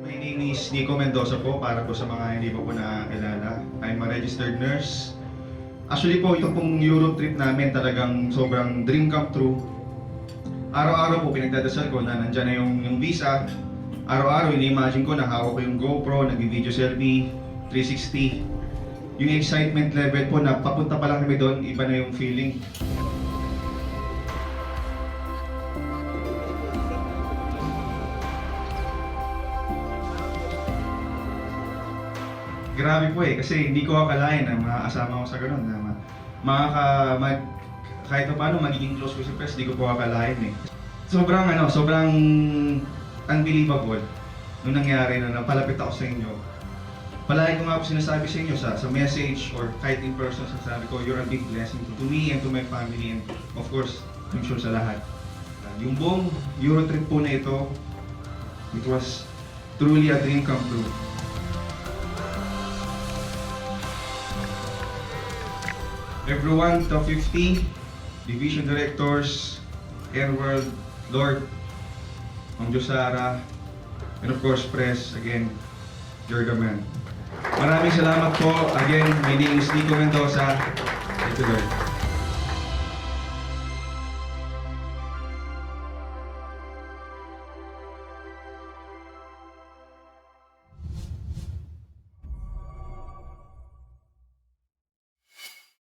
My name is Nico Mendoza po, para po sa mga hindi pa po nakakilala. I'm a registered nurse. Actually po, ito pong Europe trip namin talagang sobrang dream come true. Araw-araw po pinagdadasal ko na nandyan na yung visa. Araw-araw ini-imagine ko na hawak ko yung GoPro, nag-video selfie, 360. Yung excitement level po na papunta pa lang kami doon, iba na yung feeling. Grabe po kasi hindi ko akalain na makakasama ko sa ganun, na kahit pa paano magiging close ko si Press, hindi ko po akalain eh. Sobrang unbelievable nung nangyari na napalapit ako sa inyo. Palagi ko nga po sinasabi sa inyo sa message or kahit in person, sinasabi ko, you're a big blessing to me and to my family and of course, I'm sure sa lahat. Yung buong Euro trip po na ito, it was truly a dream come true. Everyone, top 50, division directors, Airworld, Lord, Ma'am Josara, and of course, Press, again, you're the man. Maraming salamat po. Again, my name is Nico Mendoza. Thank you, Lord.